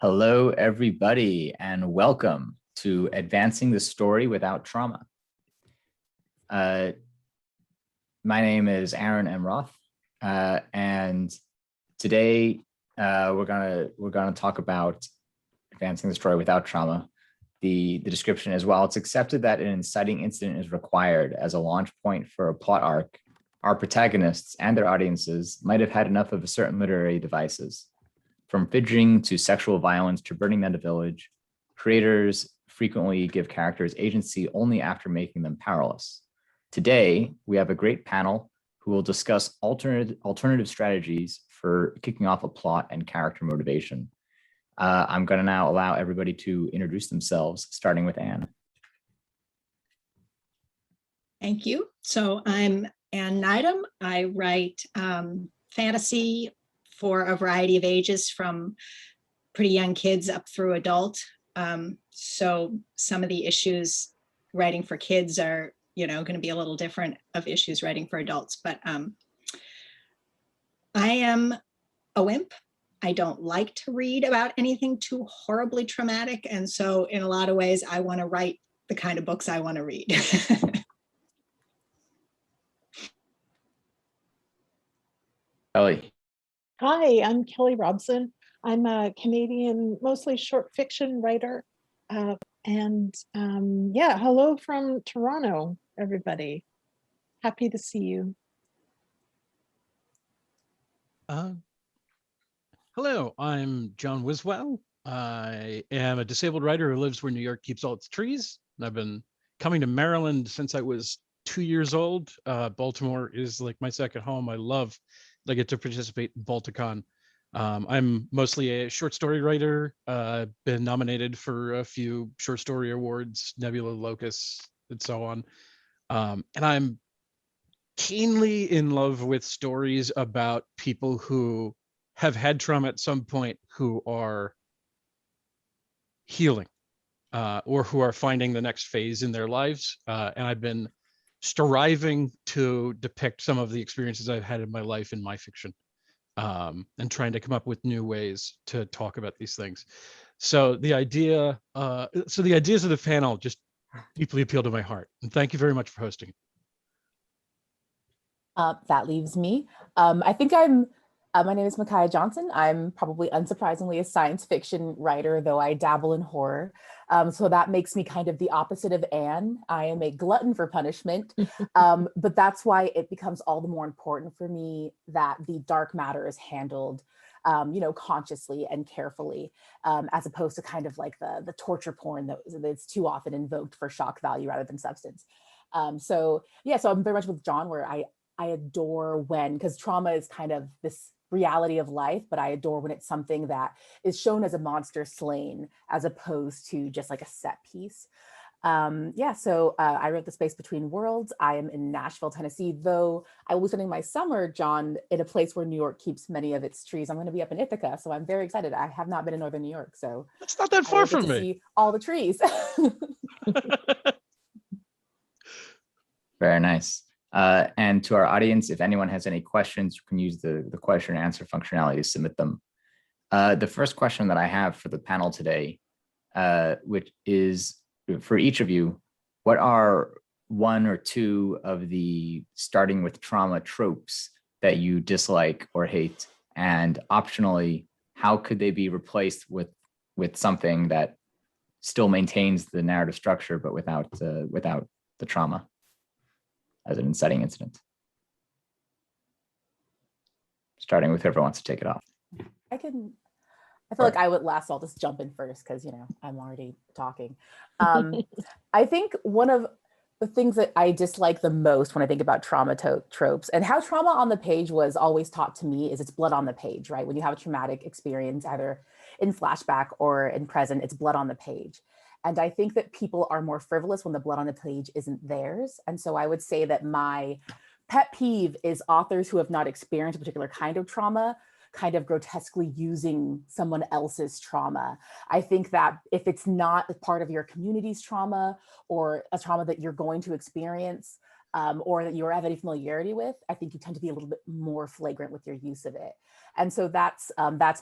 Hello, everybody, and welcome to Advancing the Story Without Trauma. My name is Aaron M. Roth, and today we're gonna talk about advancing the story without trauma. The description is, while it's accepted that an inciting incident is required as a launch point for a plot arc, our protagonists and their audiences might have had enough of certain literary devices. From fidgeting to sexual violence to burning down a village, creators frequently give characters agency only after making them powerless. Today, we have a great panel who will discuss alternative strategies for kicking off a plot and character motivation. I'm going to now allow everybody to introduce themselves, starting with Anne. Thank you. So I'm Anne Nydam. I write fantasy for a variety of ages, from pretty young kids up through adult. So some of the issues writing for kids are, going to be a little different of issues writing for adults. But I am a wimp. I don't like to read about anything too horribly traumatic. And so in a lot of ways, I want to write the kind of books I want to read. Ellie. Hi, I'm Kelly Robson. I'm a Canadian, mostly short fiction writer. Hello from Toronto, everybody. Happy to see you. Hello, I'm John Wiswell. I am a disabled writer who lives where New York keeps all its trees. I've been coming to Maryland since I was 2 years old. Baltimore is like my second home. I get to participate in Balticon. I'm mostly a short story writer, been nominated for a few short story awards, Nebula Locus, and so on. And I'm keenly in love with stories about people who have had trauma at some point, who are healing, or who are finding the next phase in their lives. And I've been striving to depict some of the experiences I've had in my life in my fiction, and trying to come up with new ways to talk about these things. So the ideas of the panel just deeply appeal to my heart. And thank you very much for hosting. That leaves me. My name is Micaiah Johnson. I'm probably unsurprisingly a science fiction writer, though I dabble in horror. So that makes me kind of the opposite of Anne. I am a glutton for punishment, but that's why it becomes all the more important for me that the dark matter is handled, consciously and carefully, as opposed to kind of like the torture porn that's too often invoked for shock value rather than substance. So I'm very much with John, where I adore when, because trauma is kind of this reality of life, but I adore when it's something that is shown as a monster slain as opposed to just like a set piece. I wrote The Space Between Worlds. I am in Nashville, Tennessee, though I will be spending my summer, John, in a place where New York keeps many of its trees. I'm going to be up in Ithaca, so I'm very excited. I have not been in Northern New York, so it's not that far from me. See all the trees. Very nice. And to our audience, if anyone has any questions, you can use the question and answer functionality to submit them. The first question that I have for the panel today, which is for each of you, what are one or two of the starting with trauma tropes that you dislike or hate? And optionally, how could they be replaced with something that still maintains the narrative structure, but without the trauma as an inciting incident? Starting with whoever wants to take it off. I feel like I would last, so I'll just jump in first because, I'm already talking. I think one of the things that I dislike the most when I think about trauma tropes and how trauma on the page was always taught to me is it's blood on the page, right? When you have a traumatic experience, either in flashback or in present, it's blood on the page. And I think that people are more frivolous when the blood on the page isn't theirs. And so I would say that my pet peeve is authors who have not experienced a particular kind of trauma kind of grotesquely using someone else's trauma. I think that if it's not a part of your community's trauma or a trauma that you're going to experience, or that you have any familiarity with, I think you tend to be a little bit more flagrant with your use of it. And so that's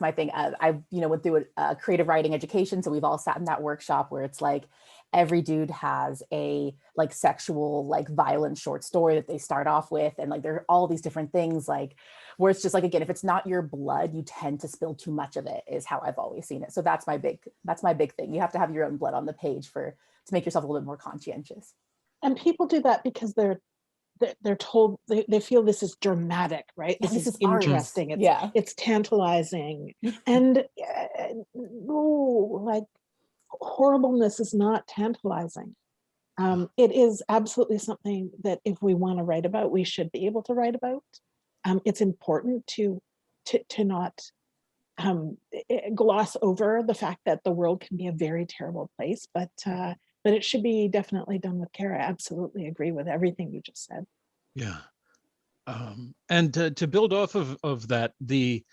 my thing. I went through a creative writing education, so we've all sat in that workshop where it's like every dude has a like sexual, like violent short story that they start off with, and like there are all these different things like where it's just like, again, if it's not your blood, you tend to spill too much of it, is how I've always seen it. So that's my big thing. You have to have your own blood on the page to make yourself a little bit more conscientious. And people do that because they're told, they feel this is dramatic, right? Yeah, this is art. interesting. It's tantalizing. And like horribleness is not tantalizing. It is absolutely something that if we want to write about, we should be able to write about. It's important to not gloss over the fact that the world can be a very terrible place, but it should be definitely done with care. I absolutely agree with everything you just said. Yeah. And to build off of that, the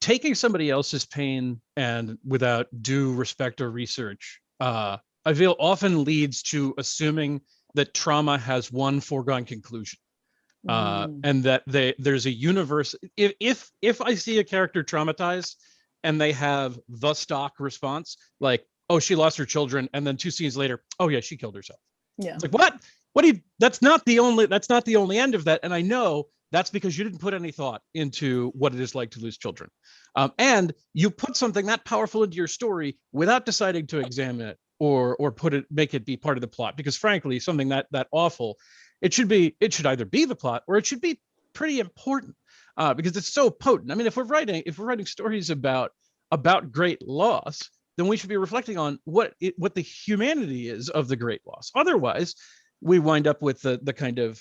taking somebody else's pain and without due respect or research, I feel often leads to assuming that trauma has one foregone conclusion. And that there's a universe. If I see a character traumatized and they have the stock response, like, oh, she lost her children, and then 2 scenes later, oh yeah, she killed herself. Yeah. It's like, what do you, that's not the only end of that. And I know that's because you didn't put any thought into what it is like to lose children. And you put something that powerful into your story without deciding to examine it or make it be part of the plot. Because frankly, something that awful, it should either be the plot or it should be pretty important, because it's so potent. I mean, if we're writing stories about great loss, then we should be reflecting on what the humanity is of the great loss. Otherwise, we wind up with the kind of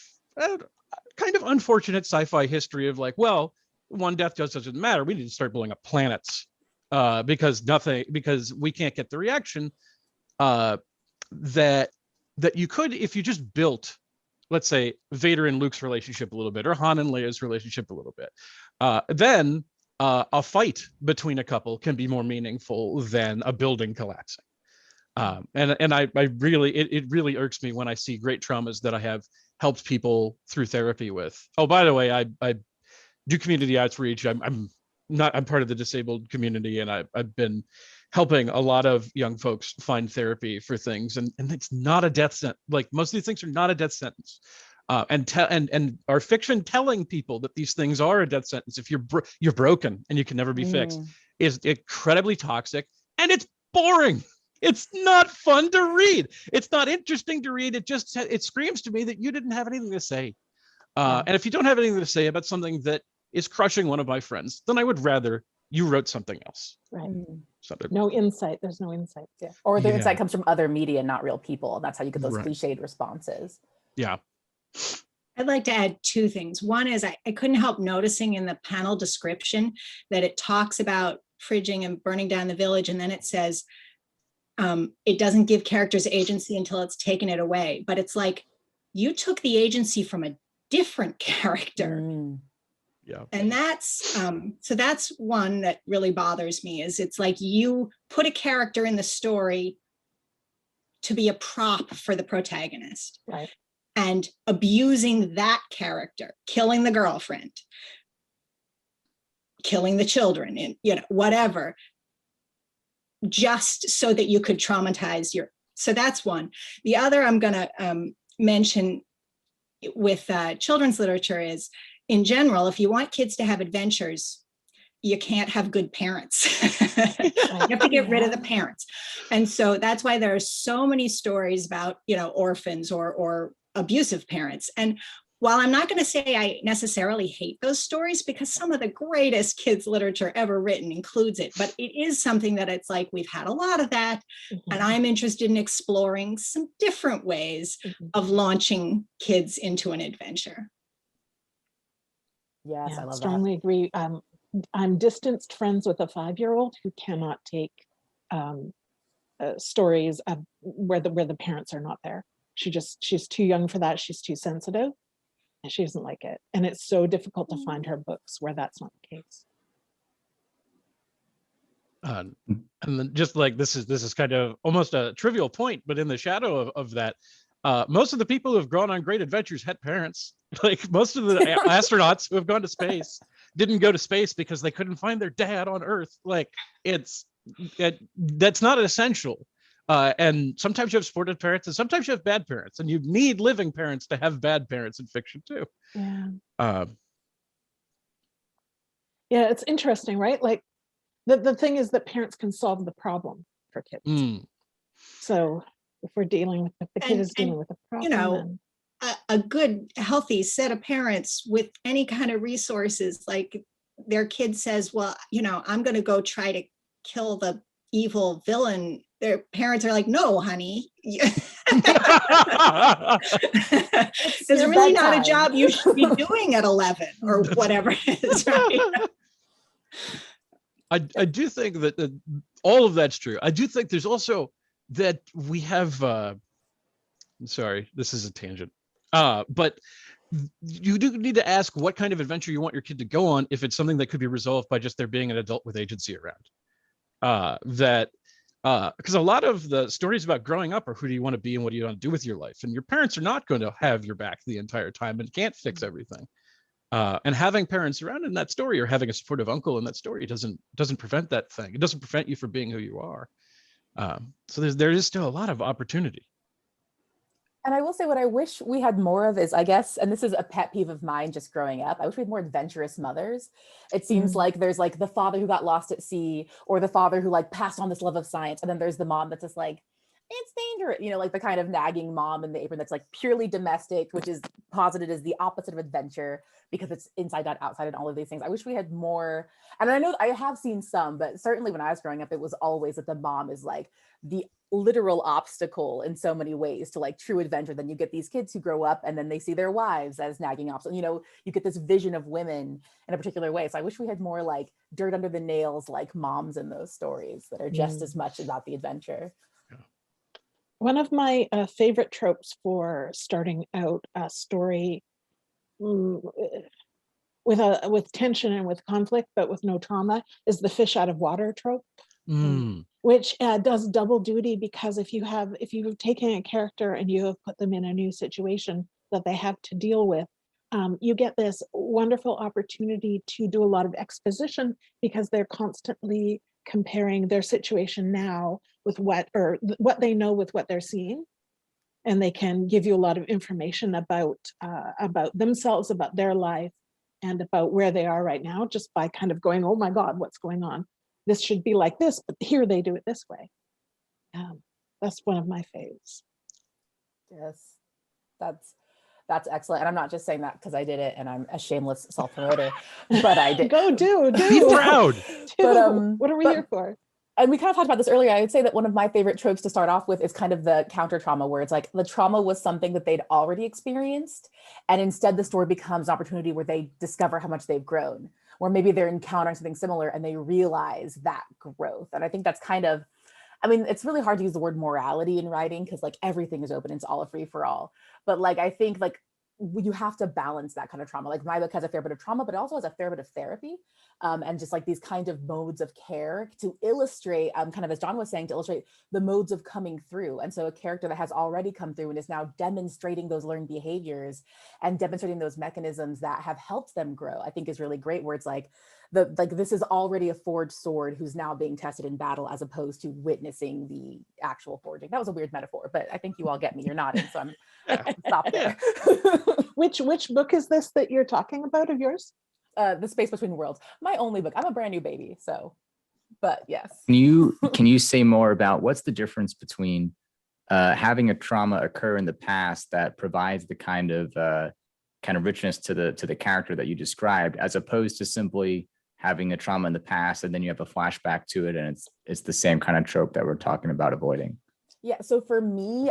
unfortunate sci-fi history of like, well, one death just doesn't matter. We need to start blowing up planets because we can't get the reaction that you could if you just built, let's say, Vader and Luke's relationship a little bit, or Han and Leia's relationship a little bit. Then a fight between a couple can be more meaningful than a building collapsing. And I really, it really irks me when I see great traumas that I have helped people through therapy with. Oh, by the way, I do community outreach. I'm part of the disabled community, and I've been helping a lot of young folks find therapy for things, and it's not a death sentence. Like most of these things are not a death sentence. And our fiction telling people that these things are a death sentence if you're broken and you can never be fixed is incredibly toxic, and it's boring. It's not fun to read. It's not interesting to read. It screams to me that you didn't have anything to say. And if you don't have anything to say about something that is crushing one of my friends, then I would rather you wrote something else. Right. No insight. There's no insight. Yeah. Or the insight comes from other media, not real people. And that's how you get those cliched responses. Yeah. I'd like to add 2 things. One is I couldn't help noticing in the panel description that it talks about fridging and burning down the village. And then it says, it doesn't give characters agency until it's taken it away. But it's like, you took the agency from a different character. Yeah. And that's, so that's one that really bothers me, is it's like you put a character in the story to be a prop for the protagonist. Right. And abusing that character, killing the girlfriend, killing the children, and whatever, just so that you could traumatize so that's one. The other I'm going to mention with children's literature is, in general, if you want kids to have adventures, you can't have good parents. You have to get rid of the parents. And so that's why there are so many stories about, orphans or abusive parents. And while I'm not going to say I necessarily hate those stories, because some of the greatest kids literature ever written includes it, but it is something that it's like, we've had a lot of that. And I'm interested in exploring some different ways of launching kids into an adventure. Yes, I love strongly agree. I'm distanced friends with a 5-year-old who cannot take stories where the parents are not there. She's too young for that. She's too sensitive, and she doesn't like it. And it's so difficult to find her books where that's not the case. And then just like this is kind of almost a trivial point, but in the shadow of that, Most of the people who have gone on great adventures had parents. Like most of the astronauts who have gone to space didn't go to space because they couldn't find their dad on Earth. Like that's not essential. And sometimes you have supportive parents and sometimes you have bad parents, and you need living parents to have bad parents in fiction too. Yeah. Um, Yeah, it's interesting, right? Like the thing is that parents can solve the problem for kids. So if we're dealing with the kid is dealing with a problem, you know, then a good, healthy set of parents with any kind of resources, like their kid says, well, you know, I'm going to go try to kill the evil villain. Their parents are like, no, honey. It's really not a job you should be doing at 11 or whatever it is, right? I do think that all of that's true. I do think there's also that we have, sorry, this is a tangent. But you do need to ask what kind of adventure you want your kid to go on if it's something that could be resolved by just there being an adult with agency around. Because a lot of the stories about growing up are who do you want to be and what do you want to do with your life? And your parents are not going to have your back the entire time and can't fix everything. And having parents around in that story or having a supportive uncle in that story doesn't prevent that thing. It doesn't prevent you from being who you are. So there is still a lot of opportunity. And I will say what I wish we had more of is, I guess, and this is a pet peeve of mine just growing up, I wish we had more adventurous mothers. It seems like there's like the father who got lost at sea or the father who like passed on this love of science. And then there's the mom that's just like, it's dangerous, you know, like the kind of nagging mom in the apron that's like purely domestic, which is posited as the opposite of adventure because it's inside not outside and all of these things. I wish we had more. And I know I have seen some, but certainly when I was growing up, it was always that the mom is like the literal obstacle in so many ways to like true adventure. Then you get these kids who grow up and then they see their wives as nagging obstacles. You know, you get this vision of women in a particular way. So I wish we had more like dirt under the nails, like moms in those stories that are just as much about the adventure. One of my favorite tropes for starting out a story with tension and with conflict, but with no trauma, is the fish out of water trope, which does double duty, because if you've taken a character and you have put them in a new situation that they have to deal with, you get this wonderful opportunity to do a lot of exposition because they're constantly comparing their situation now with what they know with what they're seeing, and they can give you a lot of information about themselves, about their life, and about where they are right now, just by kind of going, oh my God, what's going on? This should be like this, but here they do it this way. That's one of my faves. Yes, that's excellent. And I'm not just saying that because I did it and I'm a shameless self-promoter, but I did. Go do. Be proud. But, what are we here for? And we kind of talked about this earlier. I would say that one of my favorite tropes to start off with is kind of the counter trauma, where it's like the trauma was something that they'd already experienced. And instead the story becomes an opportunity where they discover how much they've grown, or maybe they're encountering something similar and they realize that growth. And I think that's kind of, I mean, it's really hard to use the word morality in writing because like everything is open, it's all a free for all. But like, I think like you have to balance that kind of trauma. Like my book has a fair bit of trauma, but it also has a fair bit of therapy. And just like these kind of modes of care to illustrate, kind of as John was saying, to illustrate the modes of coming through. And so a character that has already come through and is now demonstrating those learned behaviors and demonstrating those mechanisms that have helped them grow, I think is really great, where it's like, this is already a forged sword who's now being tested in battle, as opposed to witnessing the actual forging. That was a weird metaphor, but I think you all get me. You're nodding, so I'm stop there. Which book is this that you're talking about of yours? The Space Between Worlds. My only book. I'm a brand new baby, so, but yes. Can you say more about what's the difference between having a trauma occur in the past that provides the kind of richness to the character that you described, as opposed to simply having a trauma in the past and then you have a flashback to it and it's the same kind of trope that we're talking about avoiding? Yeah, so for me,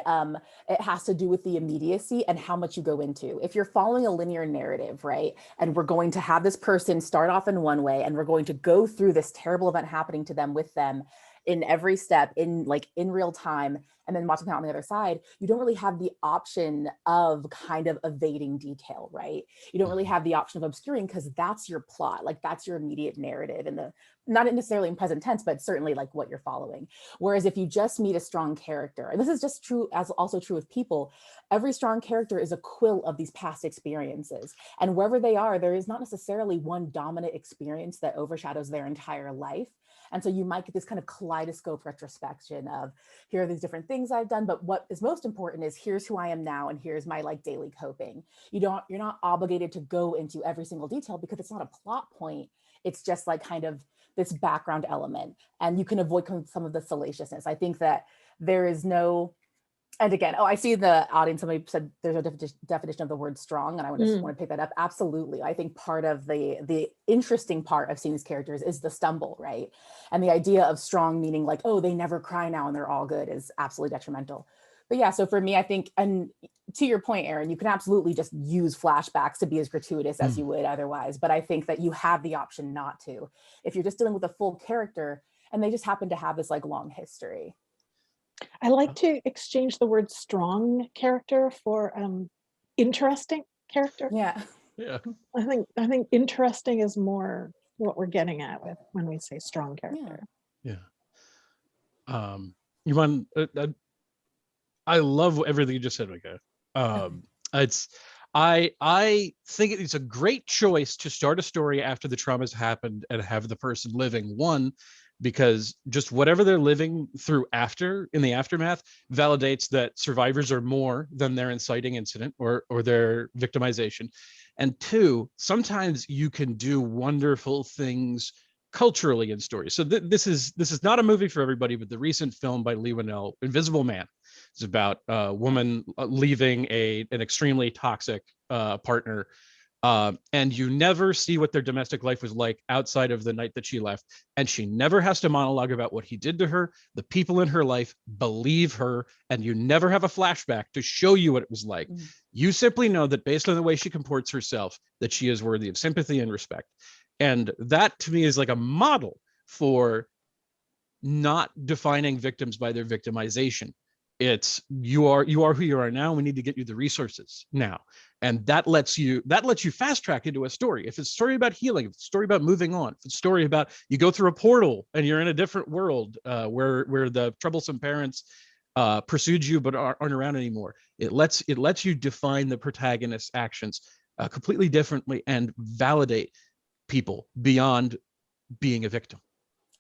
it has to do with the immediacy and how much you go into. If you're following a linear narrative, right, and we're going to have this person start off in one way and we're going to go through this terrible event happening to them with them, in every step, in real time, and then watching that on the other side, you don't really have the option of kind of evading detail, right? You don't really have the option of obscuring, because that's your plot, like that's your immediate narrative, and not necessarily in present tense, but certainly like what you're following. Whereas if you just meet a strong character, and this is just true, as also true with people, every strong character is a quill of these past experiences. And wherever they are, there is not necessarily one dominant experience that overshadows their entire life. And so you might get this kind of kaleidoscope retrospection of, here are these different things I've done, but what is most important is, here's who I am now, and here's my like daily coping. You're not obligated to go into every single detail, because it's not a plot point. It's just like kind of this background element, and you can avoid some of the salaciousness. I think that there is no, and again, I see in the audience, somebody said there's a definition of the word strong, and I just want to pick that up. Absolutely. I think part of the interesting part of seeing these characters is the stumble, right? And the idea of strong meaning like, oh, they never cry now and they're all good, is absolutely detrimental. But yeah, so for me, I think, and to your point, Aaron, you can absolutely just use flashbacks to be as gratuitous as you would otherwise. But I think that you have the option not to, if you're just dealing with a full character and they just happen to have this like long history. I like to exchange the word strong character for interesting character. Yeah. I think interesting is more what we're getting at with when we say strong character. Yeah. You want? I love everything you just said, Micaiah. I think it's a great choice to start a story after the trauma's happened and have the person living. One, because just whatever they're living through in the aftermath validates that survivors are more than their inciting incident or their victimization. And two, sometimes you can do wonderful things culturally in stories. So this is not a movie for everybody, but the recent film by Lee Winnell, Invisible Man, is about a woman leaving an extremely toxic partner. And you never see what their domestic life was like outside of the night that she left. And she never has to monologue about what he did to her. The people in her life believe her, and you never have a flashback to show you what it was like. You simply know that based on the way she comports herself, that she is worthy of sympathy and respect. And that to me is like a model for not defining victims by their victimization. It's you are who you are now. We need to get you the resources now, and that lets you fast track into a story. If it's a story about healing, if it's a story about moving on, if it's a story about you go through a portal and you're in a different world where the troublesome parents pursued you but aren't around anymore, it lets you define the protagonist's actions completely differently and validate people beyond being a victim.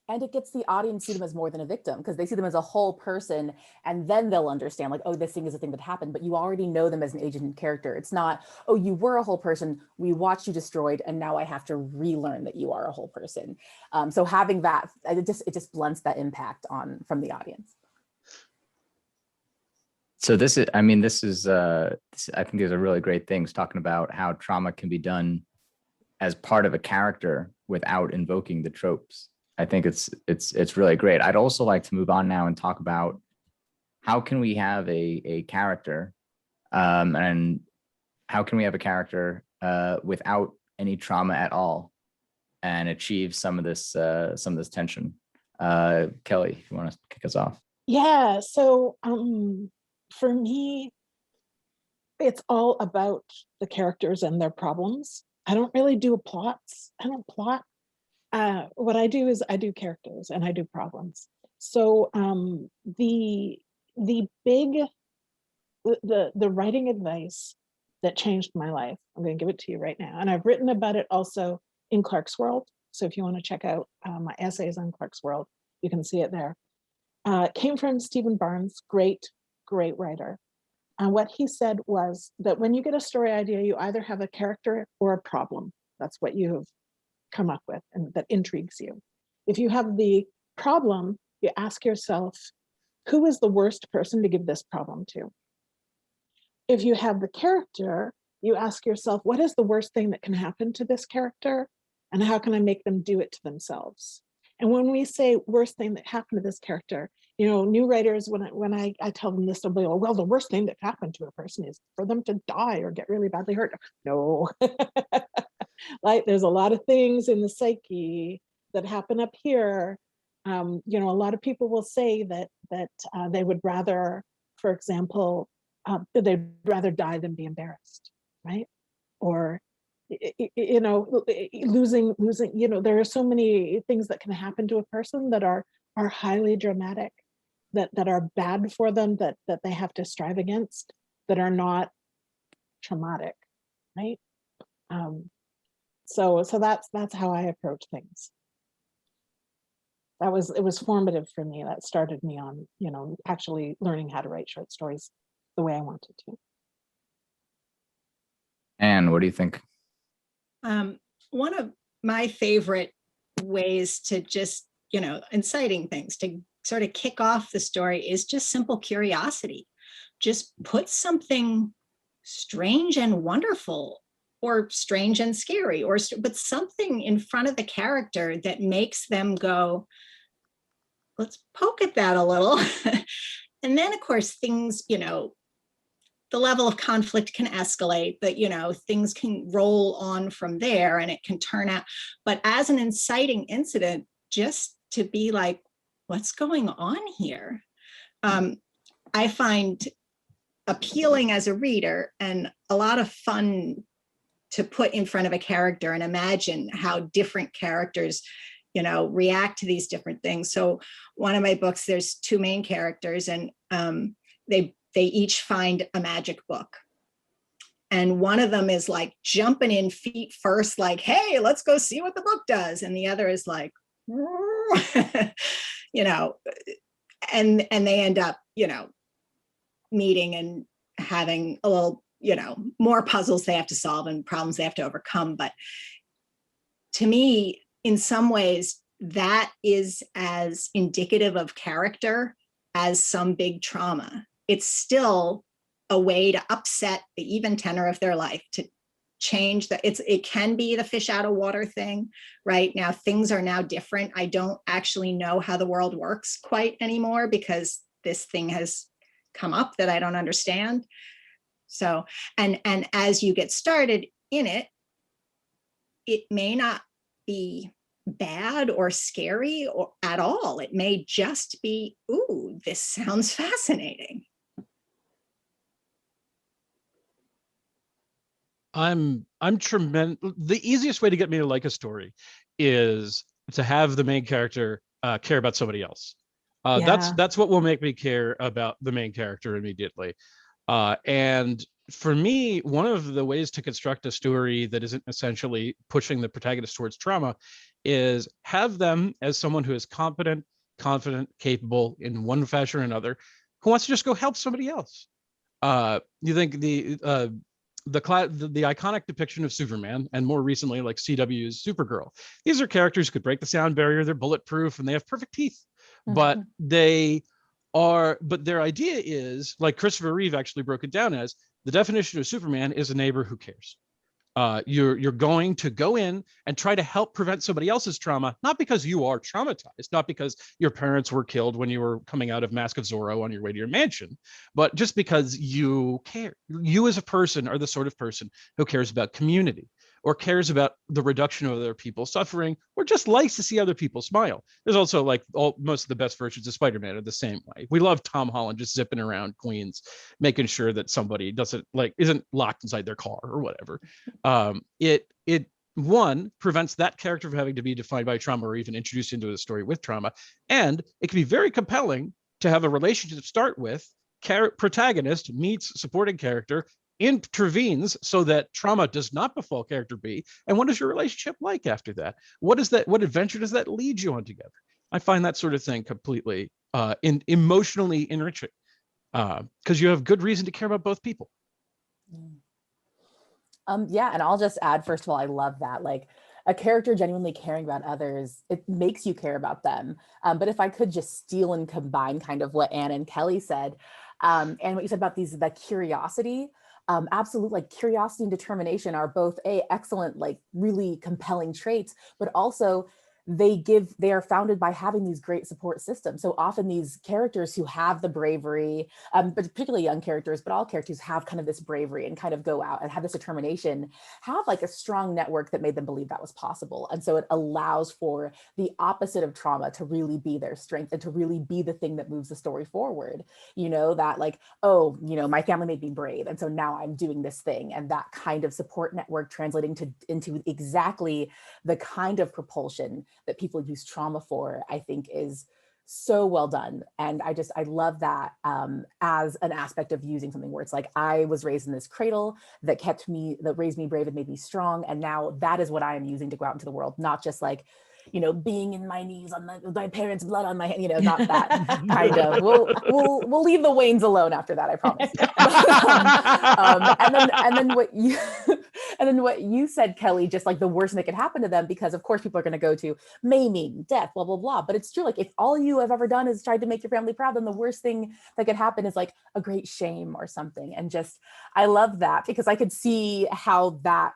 And it gets the audience to see them as more than a victim, because they see them as a whole person, and then they'll understand like, oh, this thing is a thing that happened, but you already know them as an agent character. It's not, oh, you were a whole person, we watched you destroyed, and now I have to relearn that you are a whole person. So having that, it just blunts that impact from the audience. So I think these are really great things, talking about how trauma can be done as part of a character without invoking the tropes. I think it's really great. I'd also like to move on now and talk about how can we have a character, and how can we have a character without any trauma at all, and achieve some of this tension. Kelly, if you want to kick us off. Yeah. So for me, it's all about the characters and their problems. I don't really do plots. I don't plot. What I do is I do characters and I do problems. So the writing advice that changed my life, I'm going to give it to you right now. And I've written about it also in Clark's World. So if you want to check out my essays on Clark's World, you can see it there. Came from Stephen Barnes, great writer. And what he said was that when you get a story idea, you either have a character or a problem. That's what you have come up with and that intrigues you. If you have the problem, you ask yourself, who is the worst person to give this problem to? If you have the character, you ask yourself, what is the worst thing that can happen to this character? And how can I make them do it to themselves? And when we say worst thing that happened to this character, new writers, when I tell them this, they'll be, well, the worst thing that happened to a person is for them to die or get really badly hurt. No. Like there's a lot of things in the psyche that happen up here You know, a lot of people will say that they would rather, for example, they'd rather die than be embarrassed, right? Or you know, losing, you know, there are so many things that can happen to a person that are highly dramatic, that are bad for them, that they have to strive against, that are not traumatic, right? So that's how I approach things. It was formative for me. That started me on, you know, actually learning how to write short stories the way I wanted to. And what do you think? One of my favorite ways to just, you know, inciting things to sort of kick off the story is just simple curiosity. Just put something strange and wonderful, or strange and scary, but something in front of the character that makes them go, let's poke at that a little. And then of course things, you know, the level of conflict can escalate, but you know, things can roll on from there and it can turn out. But as an inciting incident, just to be like, what's going on here? I find appealing as a reader and a lot of fun to put in front of a character and imagine how different characters, you know, react to these different things. So one of my books, there's two main characters, and they each find a magic book. And one of them is like jumping in feet first, like, hey, let's go see what the book does. And the other is like, you know, and they end up, you know, meeting and having a little, you know, more puzzles they have to solve and problems they have to overcome. But to me, in some ways, that is as indicative of character as some big trauma. It's still a way to upset the even tenor of their life, to change that. It can be the fish out of water thing. Right now, things are now different. I don't actually know how the world works quite anymore because this thing has come up that I don't understand. So, and as you get started in it, it may not be bad or scary or at all. It may just be, ooh, this sounds fascinating. I'm tremendous. The easiest way to get me to like a story is to have the main character care about somebody else. That's what will make me care about the main character immediately. And for me, one of the ways to construct a story that isn't essentially pushing the protagonist towards trauma is have them as someone who is competent, confident, capable in one fashion or another, who wants to just go help somebody else. You think the iconic depiction of Superman, and more recently like CW's Supergirl, these are characters who could break the sound barrier, they're bulletproof, and they have perfect teeth. But their idea is, like Christopher Reeve actually broke it down as, the definition of Superman is a neighbor who cares. You're going to go in and try to help prevent somebody else's trauma, not because you are traumatized, not because your parents were killed when you were coming out of Mask of Zorro on your way to your mansion, but just because you care. You as a person are the sort of person who cares about community, or cares about the reduction of other people's suffering, or just likes to see other people smile. There's also like most of the best versions of Spider-Man are the same way. We love Tom Holland just zipping around Queens, making sure that somebody isn't locked inside their car or whatever. It one prevents that character from having to be defined by trauma or even introduced into a story with trauma, and it can be very compelling to have a relationship start with protagonist meets supporting character, intervenes so that trauma does not befall character B. And what is your relationship like after that? What adventure does that lead you on together? I find that sort of thing completely emotionally enriching, because you have good reason to care about both people. Yeah, and I'll just add, first of all, I love that. Like, a character genuinely caring about others, it makes you care about them. But if I could just steal and combine kind of what Anne and Kelly said, and what you said about the curiosity, absolutely, like curiosity and determination are both excellent, like really compelling traits, but also they are founded by having these great support systems. So often these characters who have the bravery, but particularly young characters, but all characters have kind of this bravery and kind of go out and have this determination, have like a strong network that made them believe that was possible. And so it allows for the opposite of trauma to really be their strength and to really be the thing that moves the story forward. You know, that like, oh, you know, my family made me brave, and so now I'm doing this thing. And that kind of support network translating into exactly the kind of propulsion that people use trauma for, I think is so well done. And I love that as an aspect of using something where it's like, I was raised in this cradle that raised me brave and made me strong. And now that is what I am using to go out into the world, not just like, you know, being in my knees on my parents' blood on my hand, you know, not that kind of. We'll leave the Waynes alone after that, I promise. And then what you said, Kelly, just like the worst thing that could happen to them, because of course people are going to go to maiming, death, blah blah blah. But it's true, like if all you have ever done is tried to make your family proud, then the worst thing that could happen is like a great shame or something. And just I love that, because I could see how that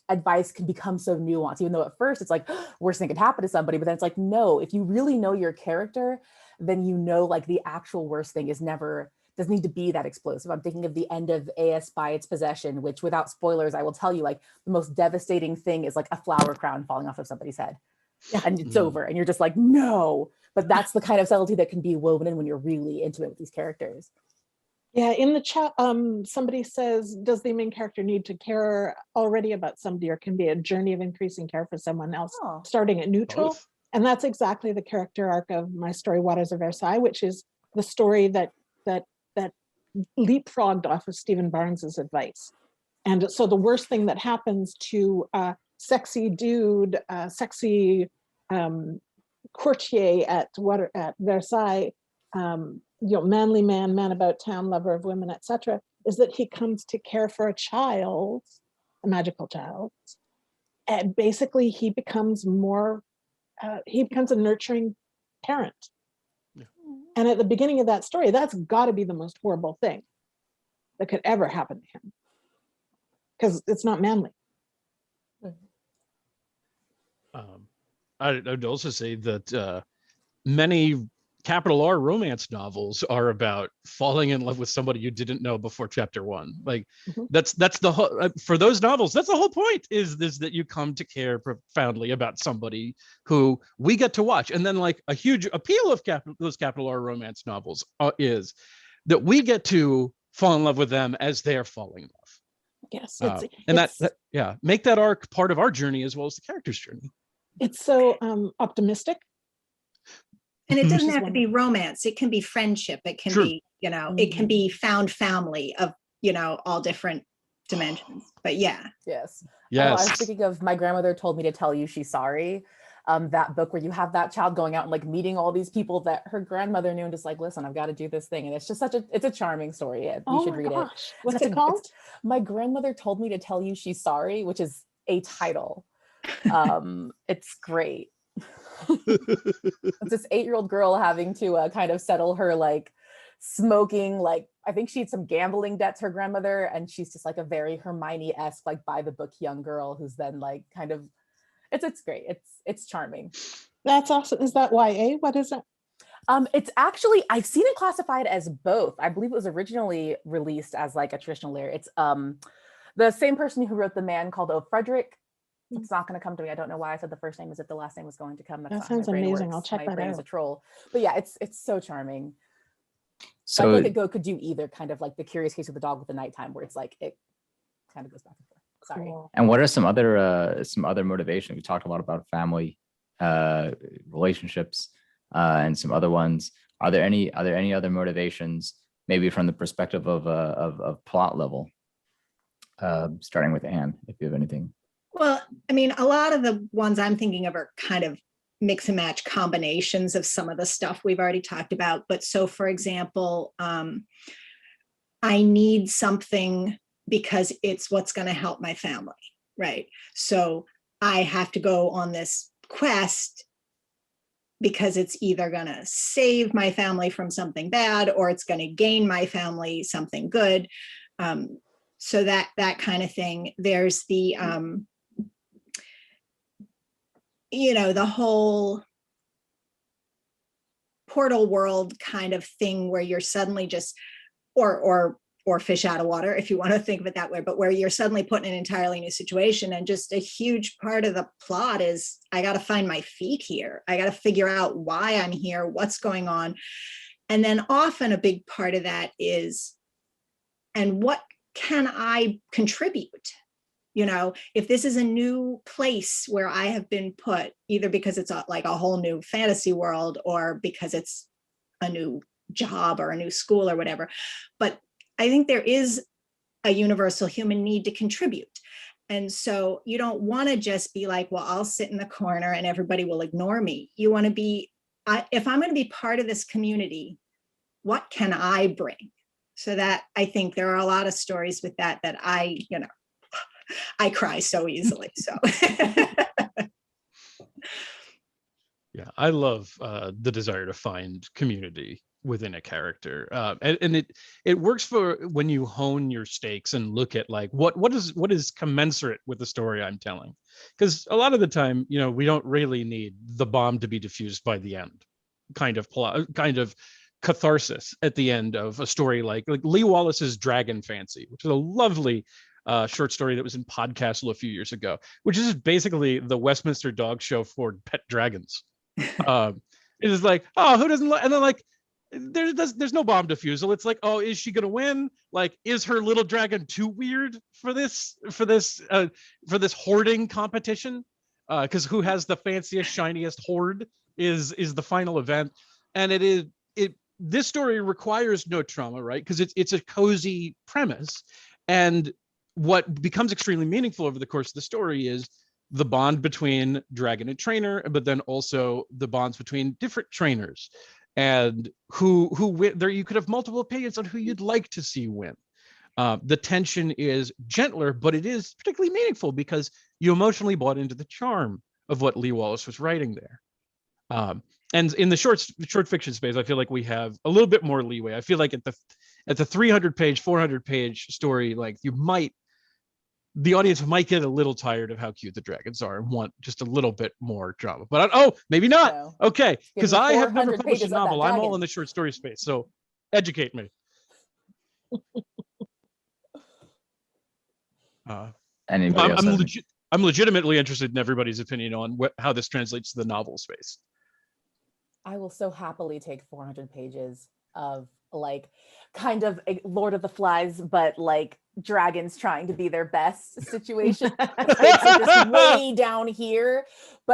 advice can become so nuanced, even though at first it's like worst thing could happen to somebody, but then it's like, no, if you really know your character, then you know like the actual worst thing doesn't need to be that explosive. I'm thinking of the end of A.S. by its possession, which without spoilers, I will tell you, like the most devastating thing is like a flower crown falling off of somebody's head. Yeah. And it's over and you're just like, no, but that's the kind of subtlety that can be woven in when you're really intimate with these characters. Yeah, in the chat, somebody says, does the main character need to care already about somebody, or can be a journey of increasing care for someone else, starting at neutral? Both. And that's exactly the character arc of my story, Waters of Versailles, which is the story that leapfrogged off of Stephen Barnes's advice. And so the worst thing that happens to a sexy dude, sexy courtier at Versailles, you know, manly man about town, lover of women, etc., is that he comes to care for a child, a magical child, and basically he becomes a nurturing parent. Yeah. And at the beginning of that story, that's got to be the most horrible thing that could ever happen to him, because it's not manly. I'd also say that many capital R romance novels are about falling in love with somebody you didn't know before chapter one. Like that's the whole, for those novels, that's the whole point, is that you come to care profoundly about somebody who we get to watch. And then like a huge appeal of those capital R romance novels is that we get to fall in love with them as they're falling in love. Yes. Make that arc part of our journey as well as the character's journey. It's so optimistic. And it doesn't have to be romance. It can be friendship. It can be, you know, it can be found family of, you know, all different dimensions. But yeah. Yes. Yes. Oh, I was thinking of My Grandmother Told Me to Tell You She's Sorry. That book where you have that child going out and like meeting all these people that her grandmother knew and just like, listen, I've got to do this thing. And it's just it's a charming story. You should read it. What's it called? My Grandmother Told Me to Tell You She's Sorry, which is a title. It's great. It's this 8-year-old girl having to kind of settle her like smoking, like I think she had some gambling debts, her grandmother, and she's just like a very Hermione-esque, like by the book young girl who's then like kind of it's great. It's charming. That's awesome. Is that YA? What is it? It's actually, I've seen it classified as both. I believe it was originally released as like a traditional lyric. It's the same person who wrote The Man Called O Frederick. It's not going to come to me. I don't know why I said the first name as if the last name was going to come. That sounds amazing. I'll check that out. My brain is a troll. But yeah, it's so charming. So I feel like it could do either, kind of like The Curious Case of the Dog with the Nighttime, where it's like it kind of goes back and forth. Sorry. Cool. And what are some other motivations? We talked a lot about family relationships and some other ones. Are there any other motivations, maybe from the perspective of plot level? Starting with Anne, if you have anything. Well, I mean, a lot of the ones I'm thinking of are kind of mix and match combinations of some of the stuff we've already talked about. But so, for example, I need something because it's what's going to help my family, right? So I have to go on this quest because it's either going to save my family from something bad or it's going to gain my family something good. So that kind of thing. There's the the whole portal world kind of thing where you're suddenly just, or fish out of water, if you want to think of it that way, but where you're suddenly put in an entirely new situation. And just a huge part of the plot is, I got to find my feet here. I got to figure out why I'm here, what's going on. And then often a big part of that is, and what can I contribute? If this is a new place where I have been put, either because it's like a whole new fantasy world or because it's a new job or a new school or whatever. But I think there is a universal human need to contribute. And so you don't want to just be like, well, I'll sit in the corner and everybody will ignore me. You want to be, if I'm going to be part of this community, what can I bring? So that, I think there are a lot of stories with that I cry so easily. So Yeah, I love the desire to find community within a character, and it works for when you hone your stakes and look at like what is commensurate with the story I'm telling, because a lot of the time, we don't really need the bomb to be diffused by the end, kind of catharsis at the end of a story like Lee Wallace's Dragon Fancy, which is a lovely short story that was in Podcastle a few years ago, which is basically the Westminster Dog Show for pet dragons. It is like, oh, who doesn't and then like there's no bomb diffusal. It's like, oh, is she gonna win? Like, is her little dragon too weird for this hoarding competition? Because who has the fanciest, shiniest hoard is the final event. And this story requires no trauma, right? Because it's a cozy premise. And what becomes extremely meaningful over the course of the story is the bond between dragon and trainer, but then also the bonds between different trainers, and who win. There, you could have multiple opinions on who you'd like to see win. The tension is gentler, but it is particularly meaningful because you emotionally bought into the charm of what Lee Wallace was writing there. And in the short fiction space, I feel like we have a little bit more leeway. I feel like at the 300-page, 400-page story, like the audience might get a little tired of how cute the dragons are and want just a little bit more drama. But maybe not. No. Okay, because I have never published a novel. I'm all in the short story space, so educate me. I'm legitimately interested in everybody's opinion on how this translates to the novel space. I will so happily take 400 pages of like kind of a Lord of the Flies, but like dragons trying to be their best situation. It's just way down here.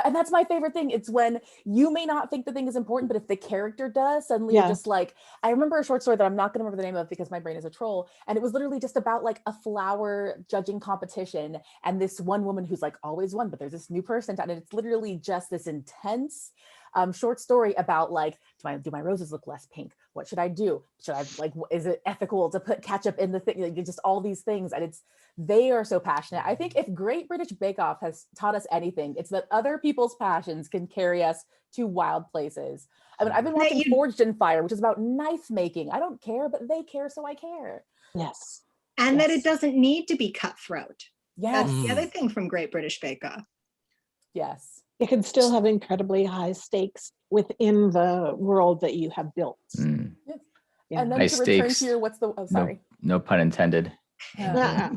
And that's my favorite thing. It's when you may not think the thing is important, but if the character does, suddenly you're just like, I remember a short story that I'm not going to remember the name of because my brain is a troll. And it was literally just about like a flower judging competition. And this one woman who's like always won, but there's this new person. And it's literally just this intense short story about like, do my roses look less pink? What should I do? Should I like, is it ethical to put ketchup in the thing? Like, just all these things. And they are so passionate. I think if Great British Bake Off has taught us anything, it's that other people's passions can carry us to wild places. I mean, I've been watching Forged in Fire, which is about knife making. I don't care, but they care, so I care. Yes. And that it doesn't need to be cutthroat. Yes. That's the other thing from Great British Bake Off. Yes. It can still have incredibly high stakes within the world that you have built. Mm. Yes. Yeah. And then high to return stakes, to your, sorry. No pun intended. I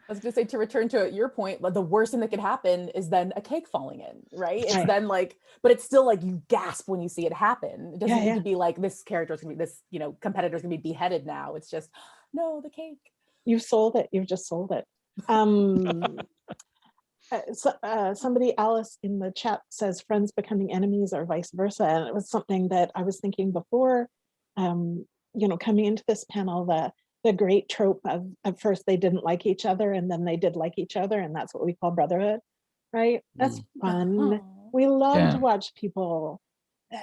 was going to say, to return to your point, the worst thing that could happen is then a cake falling in, right? It's then like, but it's still like you gasp when you see it happen. It doesn't need to be like this character is going to be this, competitor is going to be beheaded now. It's just, no, the cake. You've sold it. You've just sold it. Somebody, Alice in the chat, says friends becoming enemies or vice versa. And it was something that I was thinking before, coming into this panel, the great trope of at first they didn't like each other and then they did like each other. And that's what we call brotherhood, right? That's fun. We love to watch people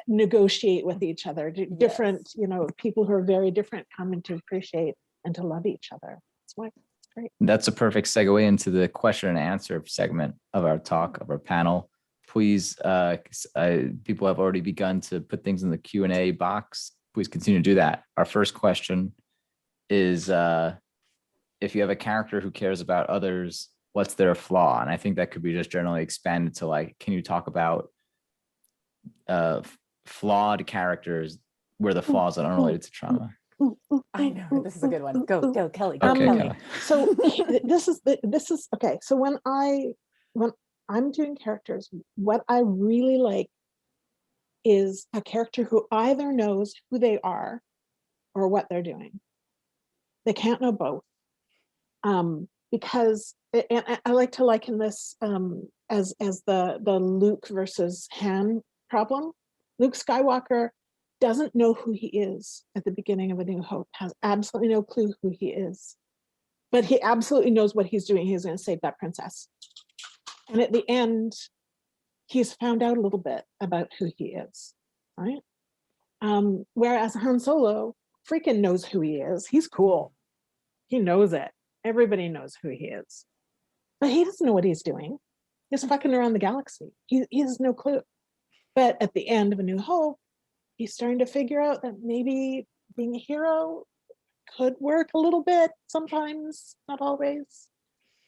negotiate with each other, different, people who are very different coming to appreciate and to love each other. That's why. Great. That's a perfect segue into the question and answer segment of our talk, of our panel. Please, people have already begun to put things in the Q&A box. Please continue to do that. Our first question is, if you have a character who cares about others what's their flaw? And I think that could be just generally expanded to like, can you talk about flawed characters where the flaws are unrelated to trauma? I know, this is a good one. Go, Kelly. Go, Okay, Kelly. Kelly. So this is okay. So when I'm doing characters, what I really like is a character who either knows who they are or what they're doing. They can't know both. Because, and I like to liken this as the Luke versus Han problem. Luke Skywalker doesn't know who he is at the beginning of A New Hope, has absolutely no clue who he is, but he absolutely knows what he's doing. He's going to save that princess. And at the end, he's found out a little bit about who he is, right? Whereas Han Solo freaking knows who he is. He's cool. He knows it. Everybody knows who he is. But he doesn't know what he's doing. He's fucking around the galaxy. He has no clue. But at the end of A New Hope, he's starting to figure out that maybe being a hero could work a little bit sometimes, not always.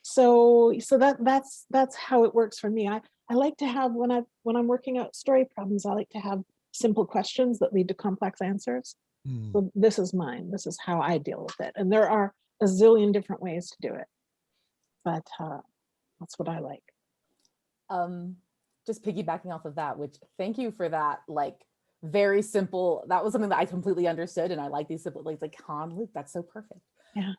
So that's how it works for me. I like to have, when I'm working out story problems, I like to have simple questions that lead to complex answers. So this is mine. This is how I deal with it. And there are a zillion different ways to do it. But that's what I like. Just piggybacking off of that, which thank you for that, like very simple. That was something that I completely understood. And I like these simple, like Han, Luke, that's so perfect. Yeah.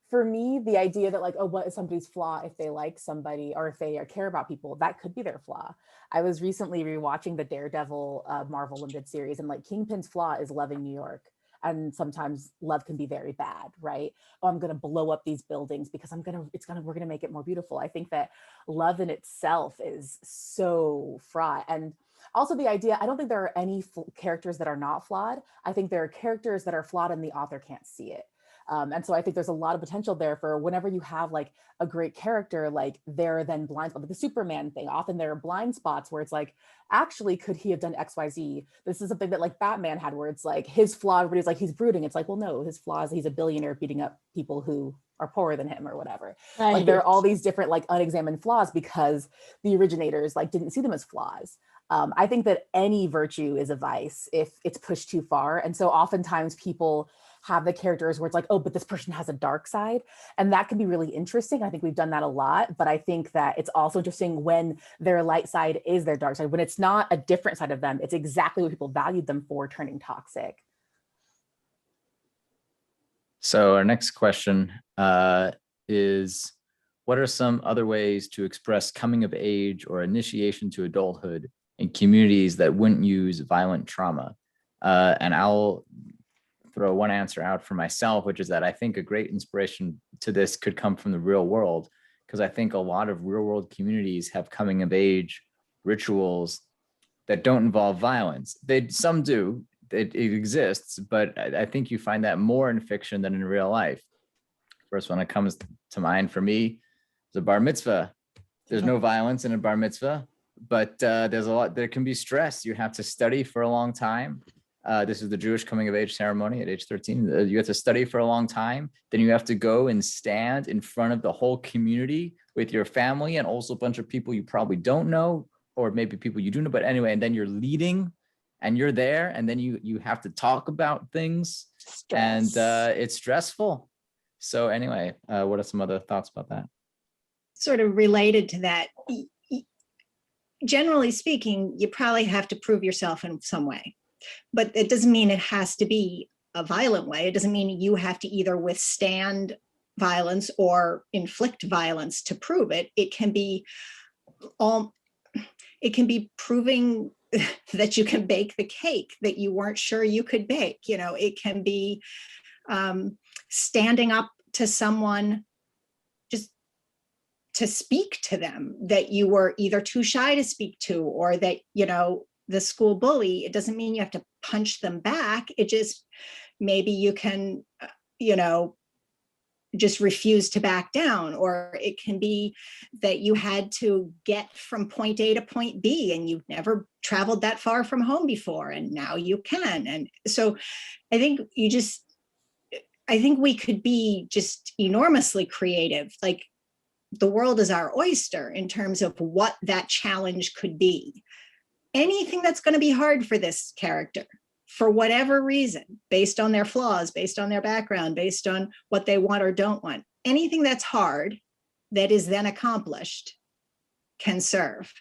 For me, the idea that like, oh, what is somebody's flaw if they like somebody or if they care about people, that could be their flaw. I was recently rewatching the Daredevil Marvel Limited series, and like Kingpin's flaw is loving New York. And sometimes love can be very bad, right? Oh, I'm going to blow up these buildings because we're going to make it more beautiful. I think that love in itself is so fraught. And also the idea, I don't think there are any characters that are not flawed. I think there are characters that are flawed and the author can't see it. And so I think there's a lot of potential there for whenever you have like a great character, like they're then blind spot, like the Superman thing. Often there are blind spots where it's like, actually, could he have done X, Y, Z? This is something that like Batman had, where it's like his flaw, everybody's like, he's brooding. It's like, well, no, his flaw is he's a billionaire beating up people who are poorer than him or whatever. Right. Like there are all these different like unexamined flaws because the originators like didn't see them as flaws. I think that any virtue is a vice if it's pushed too far. And so oftentimes people have the characters where it's like, oh, but this person has a dark side. And that can be really interesting. I think we've done that a lot, but I think that it's also interesting when their light side is their dark side, when it's not a different side of them, it's exactly what people valued them for, turning toxic. So our next question is, what are some other ways to express coming of age or initiation to adulthood in communities that wouldn't use violent trauma? And I'll throw one answer out for myself, which is that I think a great inspiration to this could come from the real world, because I think a lot of real world communities have coming of age rituals that don't involve violence. Some do, it exists, but I think you find that more in fiction than in real life. First one that comes to mind for me is a bar mitzvah. There's no violence in a bar mitzvah, but there's a lot, there can be stress. You have to study for a long time. This is the Jewish coming of age ceremony at age 13. You have to study for a long time. Then you have to go and stand in front of the whole community with your family and also a bunch of people you probably don't know, or maybe people you do know, but anyway, and then you're leading and you're there, and then you have to talk about things. Stress. And it's stressful. So anyway, what are some other thoughts about that? Sort of related to that, generally speaking, you probably have to prove yourself in some way. But it doesn't mean it has to be a violent way. It doesn't mean you have to either withstand violence or inflict violence to prove it. It can be proving that you can bake the cake that you weren't sure you could bake. You know, it can be standing up to someone just to speak to them that you were either too shy to speak to, or that, you know, the school bully. It doesn't mean you have to punch them back. It just, maybe you can, you know, just refuse to back down. Or it can be that you had to get from point A to point B and you've never traveled that far from home before, and now you can. And so I think I think we could be just enormously creative. Like the world is our oyster in terms of what that challenge could be. Anything that's going to be hard for this character, for whatever reason, based on their flaws, based on their background, based on what they want or don't want, anything that's hard that is then accomplished can serve.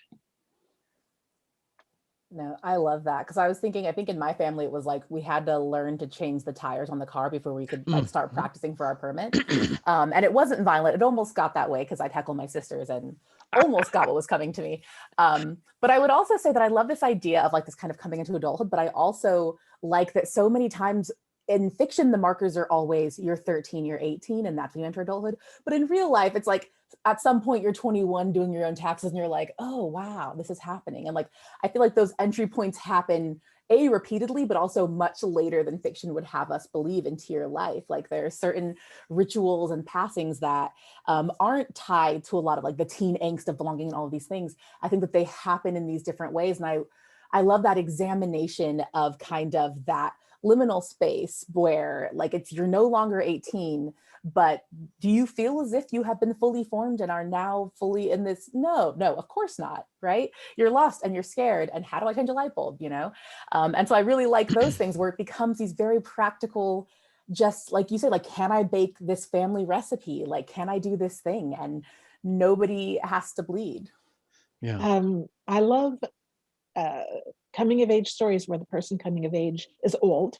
No, I love that, because I was thinking, I think in my family it was like we had to learn to change the tires on the car before we could like start practicing for our permit. And it wasn't violent. It almost got that way because I'd heckle my sisters and almost got what was coming to me. But I would also say that I love this idea of like this kind of coming into adulthood, but I also like that so many times in fiction, the markers are always you're 13, you're 18, and that's when you enter adulthood. But in real life, it's like at some point you're 21 doing your own taxes and you're like, oh, wow, this is happening. And like, I feel like those entry points happen repeatedly, but also much later than fiction would have us believe into your life. Like there are certain rituals and passings that aren't tied to a lot of like the teen angst of belonging and all of these things. I think that they happen in these different ways. And I love that examination of kind of that liminal space where like you're no longer 18, but do you feel as if you have been fully formed and are now fully in this? No, of course not, right? You're lost and you're scared. And how do I change a light bulb, you know? And so I really like those things where it becomes these very practical, just like you say, like, can I bake this family recipe? Like, can I do this thing? And nobody has to bleed. Yeah. I love coming of age stories where the person coming of age is old.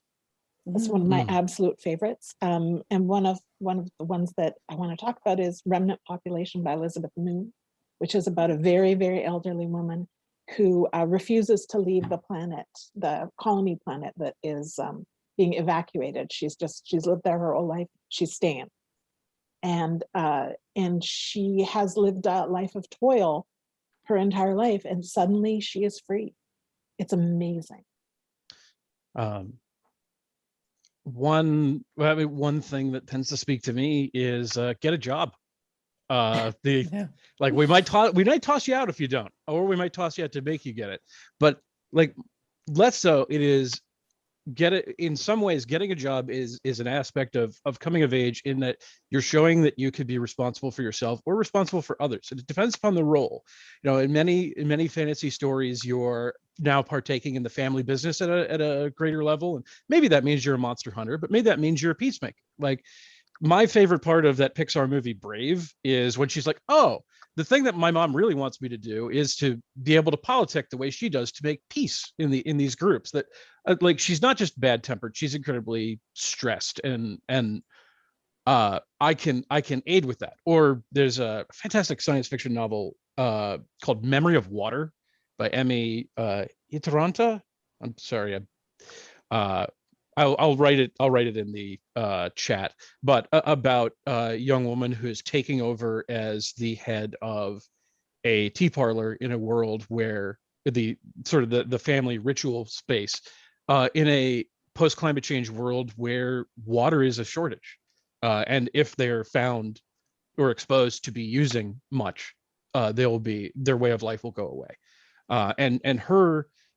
That's one of my absolute favorites. And one of the ones that I want to talk about is Remnant Population by Elizabeth Moon, which is about a very, very elderly woman who refuses to leave the planet, the colony planet that is being evacuated. She's lived there her whole life. She's staying. And she has lived a life of toil her entire life, and suddenly she is free. It's amazing. One thing that tends to speak to me is get a job. Like we might toss you out if you don't, or we might toss you out to make you get it. But like less so, it is get it. In some ways, getting a job is an aspect of coming of age, in that you're showing that you could be responsible for yourself or responsible for others. And it depends upon the role. You know, in many fantasy stories, you're now partaking in the family business at a greater level, and maybe that means you're a monster hunter, but maybe that means you're a peacemaker. Like my favorite part of that Pixar movie Brave is when she's like, oh, the thing that my mom really wants me to do is to be able to politic the way she does to make peace in these groups. That like she's not just bad tempered, she's incredibly stressed, and I can aid with that. Or there's a fantastic science fiction novel called Memory of Water by Emmy Itaranta. I'm sorry, I'll write it in the chat, but about a young woman who is taking over as the head of a tea parlor in a world where the family ritual space in a post climate change world where water is a shortage, and if they're found or exposed to be using much, their way of life will go away, and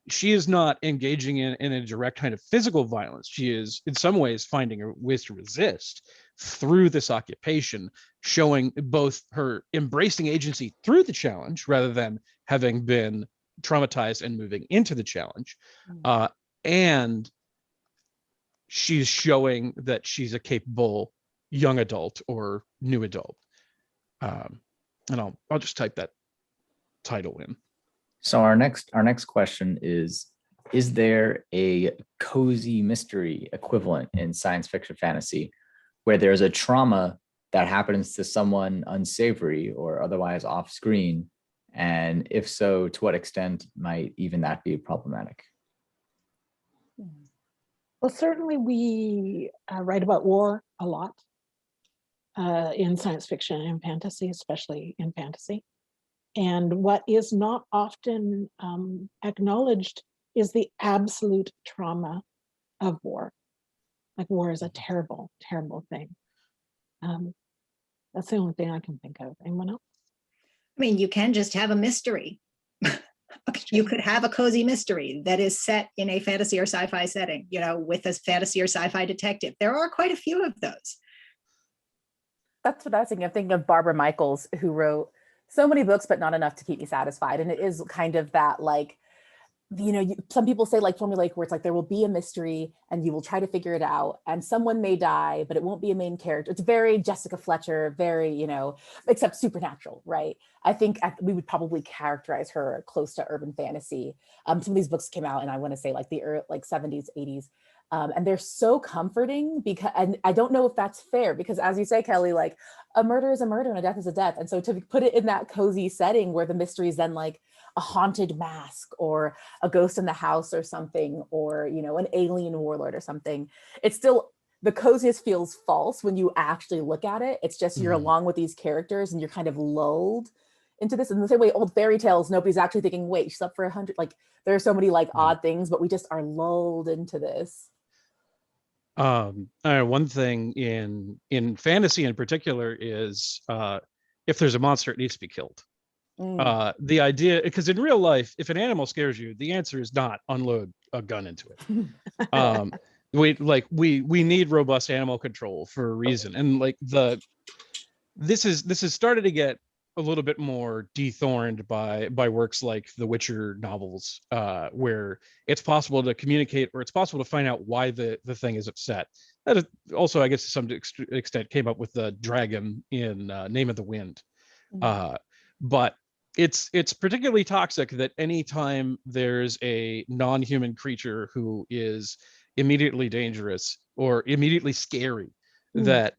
she is not engaging in a direct kind of physical violence. She is in some ways finding ways to resist through this occupation, showing both her embracing agency through the challenge rather than having been traumatized and moving into the challenge. And she's showing that she's a capable young adult or new adult. And I'll just type that title in. So our next question is there a cozy mystery equivalent in science fiction fantasy where there's a trauma that happens to someone unsavory or otherwise off screen? And if so, to what extent might even that be problematic? Well, certainly we write about war a lot in science fiction and fantasy, especially in fantasy. And what is not often acknowledged is the absolute trauma of war. Like war is a terrible, terrible thing. That's the only thing I can think of. Anyone else? I mean, you can just have a mystery. You could have a cozy mystery that is set in a fantasy or sci-fi setting, you know, with a fantasy or sci-fi detective. There are quite a few of those. That's what I was thinking. I'm thinking of Barbara Michaels, who wrote so many books, but not enough to keep me satisfied. And it is kind of that, like, some people say like formulaic, where it's like there will be a mystery and you will try to figure it out, and someone may die, but it won't be a main character. It's very Jessica Fletcher, very, except supernatural, right? I think we would probably characterize her close to urban fantasy. Some of these books came out, and I want to say like the early, like 70s, 80s. And they're so comforting, because, and I don't know if that's fair, because as you say, Kelly, like a murder is a murder and a death is a death. And so to put it in that cozy setting where the mystery is then like a haunted mask or a ghost in the house or something, or, an alien warlord or something, it's still, the coziest feels false when you actually look at it. It's just, you're along with these characters and you're kind of lulled into this. In the same way, old fairy tales, nobody's actually thinking, wait, she's up for 100. Like, there are so many like odd things, but we just are lulled into this. One thing in fantasy in particular is if there's a monster, it needs to be killed. The idea, because in real life, if an animal scares you, the answer is not unload a gun into it. We need robust animal control for a reason, and like this has started to get a little bit more dethorned by works like the Witcher novels, where it's possible to communicate, or it's possible to find out why the thing is upset. That is also, I guess, to some extent came up with the dragon in Name of the Wind. But it's particularly toxic that anytime there's a non-human creature who is immediately dangerous or immediately scary, that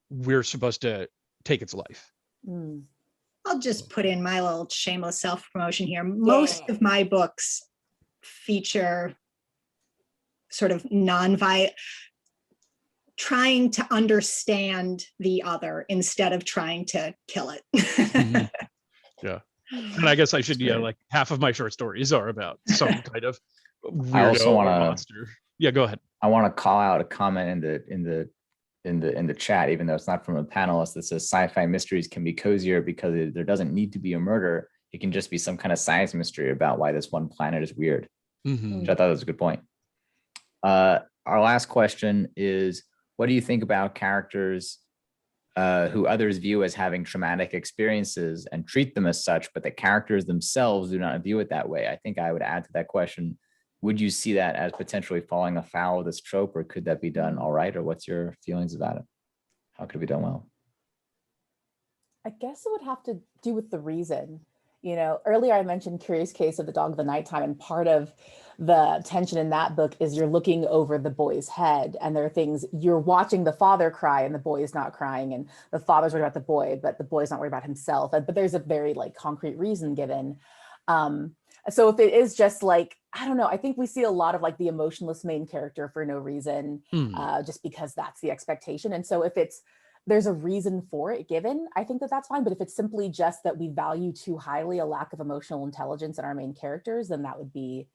we're supposed to take its life. I'll just put in my little shameless self-promotion here. Most of my books feature sort of non-violent, trying to understand the other instead of trying to kill it. Yeah. And I guess I should, like half of my short stories are about some kind of weirdo I also or monster. Yeah, go ahead. I want to call out a comment in the chat, even though it's not from a panelist, that says sci-fi mysteries can be cozier because there doesn't need to be a murder. It can just be some kind of science mystery about why this one planet is weird, which I thought was a good point. Our last question is, what do you think about characters who others view as having traumatic experiences and treat them as such, but the characters themselves do not view it that way? I think I would add to that question, would you see that as potentially falling afoul of this trope, or could that be done all right? Or what's your feelings about it? How could it be done well? I guess it would have to do with the reason. Earlier I mentioned Curious Case of the Dog of the Nighttime, and part of the tension in that book is you're looking over the boy's head, and there are things, you're watching the father cry and the boy is not crying, and the father's worried about the boy, but the boy's not worried about himself. But there's a very like concrete reason given. So if it is just like, I don't know, I think we see a lot of like the emotionless main character for no reason, just because that's the expectation. And so if there's a reason for it given, I think that's fine. But if it's simply just that we value too highly a lack of emotional intelligence in our main characters, then that would be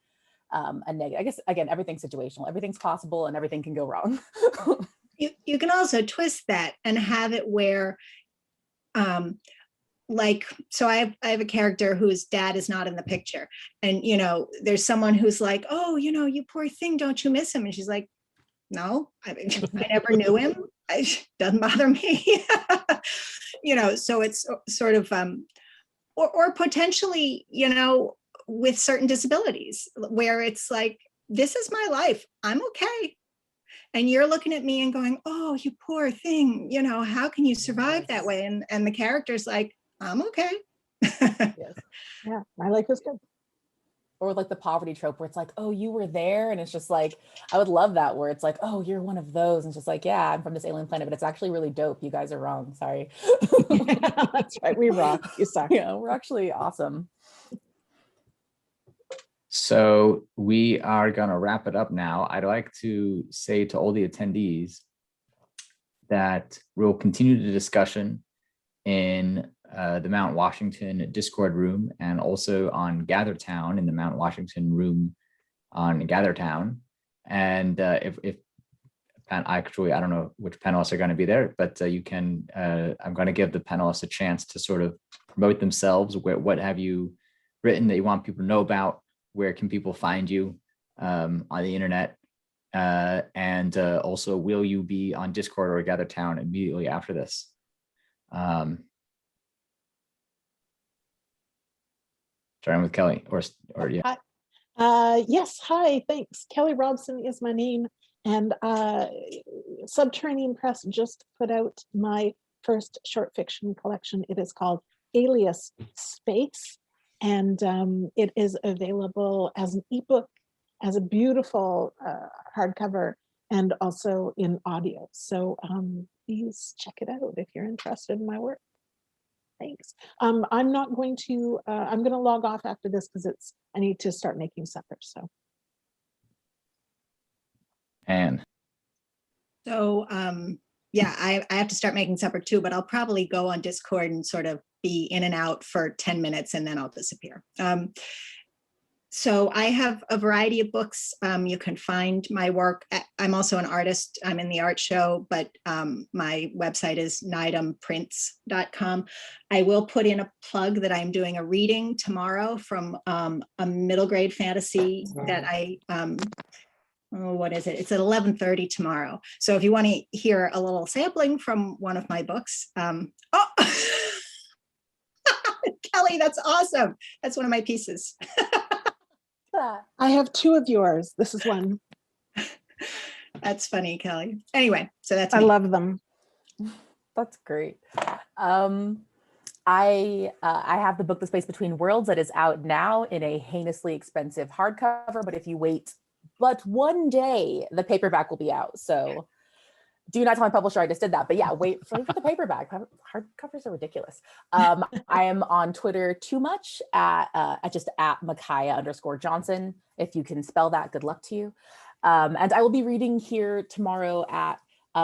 a negative. I guess, again, everything's situational, everything's possible and everything can go wrong. You can also twist that and have it where, so I have a character whose dad is not in the picture. And, there's someone who's like, oh, you poor thing, don't you miss him? And she's like, no, I never knew him. Doesn't bother me. So it's sort of, or potentially, with certain disabilities where it's like, this is my life, I'm okay. And you're looking at me and going, oh, you poor thing, how can you survive that way? And the character's like, I'm okay. Yes. Yeah, my life is good. Or like the poverty trope where it's like, oh, you were there. And it's just like, I would love that, where it's like, oh, you're one of those. And it's just like, yeah, I'm from this alien planet, but it's actually really dope. You guys are wrong. Sorry. That's right. We rock. You suck. Yeah, we're actually awesome. So we are going to wrap it up now. I'd like to say to all the attendees that we'll continue the discussion in the Mount Washington Discord room, and also on GatherTown in the Mount Washington room on GatherTown. And if actually, I don't know which panelists are going to be there, but you can, I'm going to give the panelists a chance to sort of promote themselves. What have you written that you want people to know about? Where can people find you on the internet? And also, will you be on Discord or GatherTown immediately after this? Starting with Kelly, or yeah. Yes, hi, thanks. Kelly Robson is my name, and Subterranean Press just put out my first short fiction collection. It is called Alias Space, and it is available as an ebook, as a beautiful hardcover, and also in audio. So please check it out if you're interested in my work. Thanks. I'm not going to, I'm going to log off after this because I need to start making supper. So. And So yeah, I have to start making supper too, but I'll probably go on Discord and sort of be in and out for 10 minutes and then I'll disappear. So I have a variety of books. You can find my work. I'm also an artist. I'm in the art show, but my website is nydamprints.com. I will put in a plug that I'm doing a reading tomorrow from a middle grade fantasy that I, what is it? It's at 11:30 tomorrow. So if you want to hear a little sampling from one of my books, oh, Kelly, that's awesome. That's one of my pieces. I have two of yours. This is one. That's funny, Kelly. Anyway, so that's I me. love them. That's great. I have the book The Space Between Worlds that is out now in a heinously expensive hardcover, but if you wait but one day, the paperback will be out. So do not tell my publisher I just did that, but yeah, wait for the paperback. Hardcovers are ridiculous. I am on Twitter too much at just at Micaiah_Johnson. If you can spell that, good luck to you. And I will be reading here tomorrow at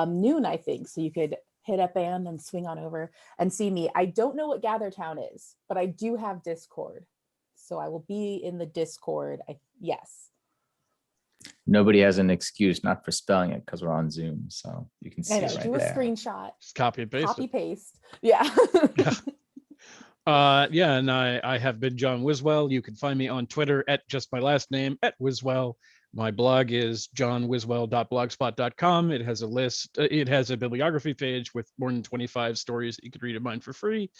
noon, I think. So you could hit up and swing on over and see me. I don't know what Gathertown is, but I do have Discord. So I will be in the Discord. Yes. nobody has an excuse not for spelling it because we're on Zoom, so you can see I know, it right do a there. screenshot. Just copy and paste. Copy paste. Yeah. Yeah, and I have been John Wiswell. You can find me on Twitter at just my last name at Wiswell. My blog is johnwiswell.blogspot.com. It has a list. It has a bibliography page with more than 25 stories that you could read of mine for free.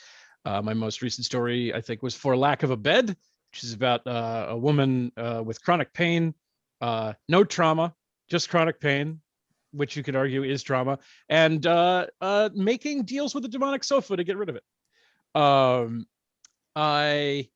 My most recent story, I think, was For Lack of a Bed, which is about a woman with chronic pain, no trauma, just chronic pain, which you could argue is trauma, and making deals with the demonic sofa to get rid of it. I